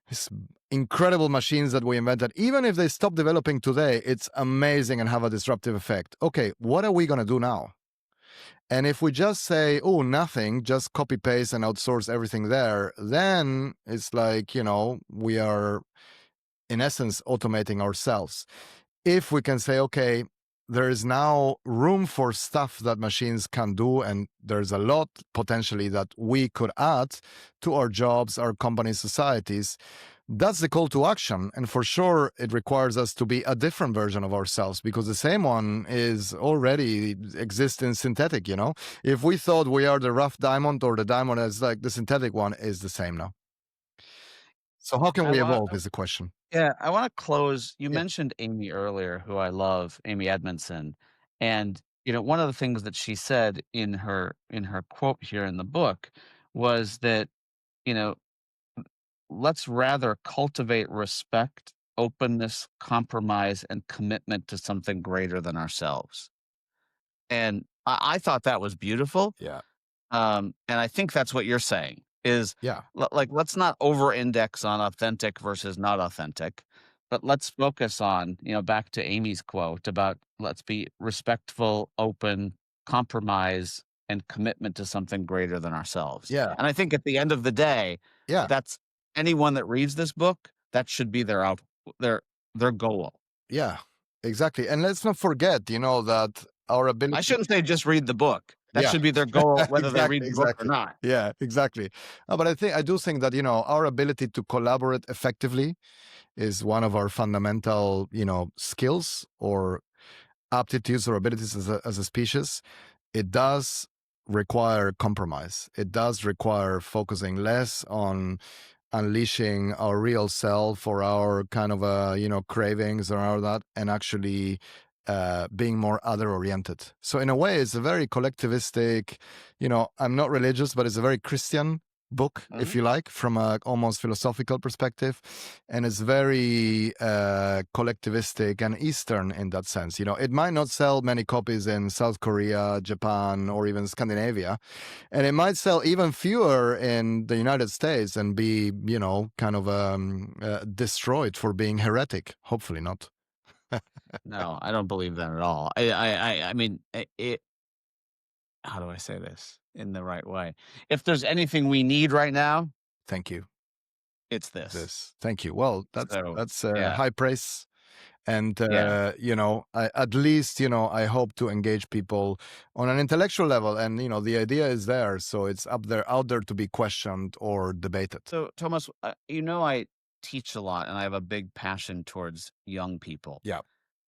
These incredible machines that we invented, even if they stop developing today, it's amazing and have a disruptive effect. Okay, what are we going to do now? And if we just say, oh, nothing, just copy paste and outsource everything there, then it's like, we are in essence automating ourselves. If we can say, okay, there is now room for stuff that machines can do, and there's a lot potentially that we could add to our jobs, our companies, societies. That's the call to action. And for sure, it requires us to be a different version of ourselves, because the same one is already exists in synthetic, If we thought we are the rough diamond, or the diamond is like the synthetic one, is the same now. So how can I we want evolve is the question. Yeah, I wanna close. You Yeah. mentioned Amy earlier, who I love, Amy Edmondson, and, one of the things that she said in her quote here in the book was that, you know, "Let's rather cultivate respect, openness, compromise, and commitment to something greater than ourselves." And I thought that was beautiful. Yeah. And I think that's what you're saying is Yeah. like, let's not over index on authentic versus not authentic, but let's focus on, back to Amy's quote about let's be respectful, open, compromise, and commitment to something greater than ourselves. Yeah. And I think at the end of the day, Yeah. that's anyone that reads this book, that should be their their goal. Yeah, exactly. And let's not forget, that our I ability. shouldn't say just read the book. That Yeah, should be their goal, whether they read exactly, the book or exactly. not. Yeah, exactly. But I do think that, our ability to collaborate effectively is one of our fundamental, skills or aptitudes or abilities as a species. It does require compromise. It does require focusing less on unleashing our real self or our kind of cravings or all that, and actually being more other oriented. So in a way, it's a very collectivistic. I'm not religious, but it's a very Christian book, if Mhm. you like, from a almost philosophical perspective, and it's very collectivistic and Eastern in that sense. It might not sell many copies in South Korea, Japan, or even Scandinavia, and it might sell even fewer in the United States and be, kind of destroyed for being heretic. Hopefully not. No, I don't believe that at all. I mean, how do I say this in the right way? If there's anything we need right now, Thank you. it's this. Thank you. Well, that's So, that's yeah, high praise, and yeah. at least I hope to engage people on an intellectual level, and the idea is there, so it's out there to be questioned or debated. So, Thomas, I teach a lot, and I have a big passion towards young people. Yeah.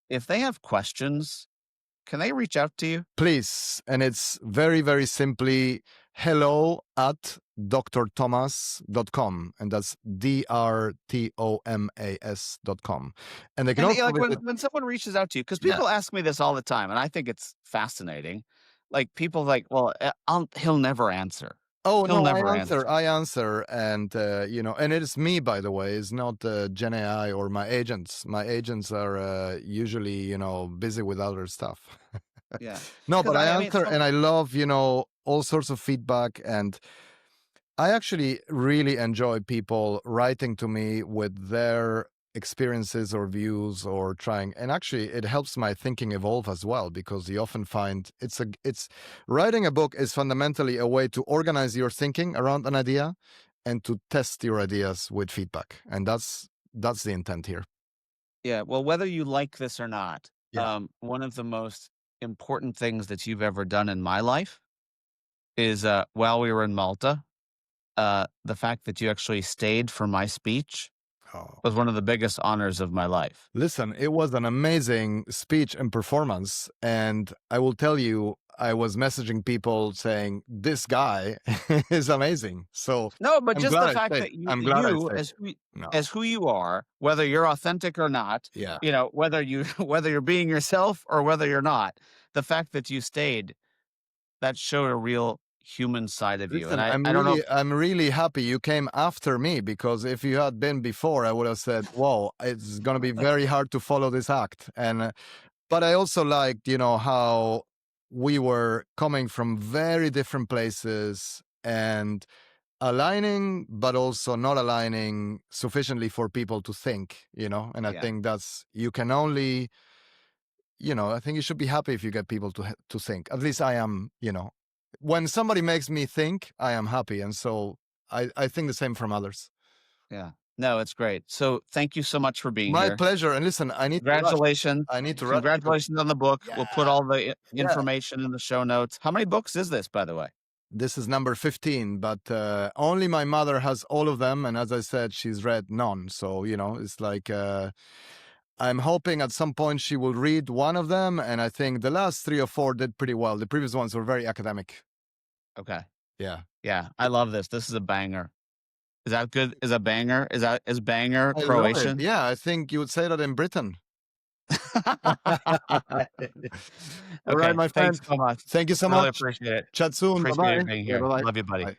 If they have questions, can they reach out to you? Please, and it's very, very simply hello@drtomas.com, and that's drtomas.com. And they can And also like visit. when someone reaches out to you, because Yeah. people ask me this all the time, and I think it's fascinating. Like people like, well, he'll never answer. Oh He'll no, never answer. I answer, and and it is me, by the way. It's not Gen AI or my agents. My agents are usually busy with other stuff. Yeah, No, because but I I mean, answer, and I love all sorts of feedback, and I actually really enjoy people writing to me with their experiences or views or trying, and actually it helps my thinking evolve as well, because you often find it's writing a book is fundamentally a way to organize your thinking around an idea and to test your ideas with feedback, and that's the intent here. yeah. Well, whether you like this or not, Yeah. one of the most important things that you've ever done in my life is while we were in Malta, the fact that you actually stayed for my speech Oh. was one of the biggest honors of my life. Listen, it was an amazing speech and performance. And I will tell you, I was messaging people saying, this guy is amazing. So No, but I'm just glad the I fact stayed. that you I'm glad I you stayed. No. as who you are, whether you're authentic or not, Yeah. whether you whether you're being yourself or whether you're not, the fact that you stayed, that showed a real human side of you. And Listen, I don't know if I'm really happy you came after me, because if you had been before, I would have said, whoa, it's going to be very hard to follow this act. And, but I also liked, how we were coming from very different places and aligning, but also not aligning sufficiently for people to think, and I yeah. think that's, you can only I think you should be happy if you get people to think. At least I am, when somebody makes me think, I am happy. And so I think the same from others. Yeah. No, it's great. So thank you so much for being My here. pleasure. And listen, I need to rush. Congratulations. I need to rush because, Congratulations on the book. yeah, We'll put all the yeah. information in the show notes. How many books is this, by the way? This is number 15, but only my mother has all of them. And as I said, she's read none. So, it's like I'm hoping at some point she will read one of them. And I think the last 3 or 4 did pretty well. The previous ones were very academic. Okay. Yeah. Yeah. I love this. This is a banger. Is that good? Is a banger? Is banger I love it. Croatian? Yeah, I think you would say that in Britain. All right, Okay. my Thanks friend. so much. Thank you so Really much. appreciate it. Chat soon. Appreciate Bye-bye. it being Yeah, here. bye-bye. Love you, buddy. Bye.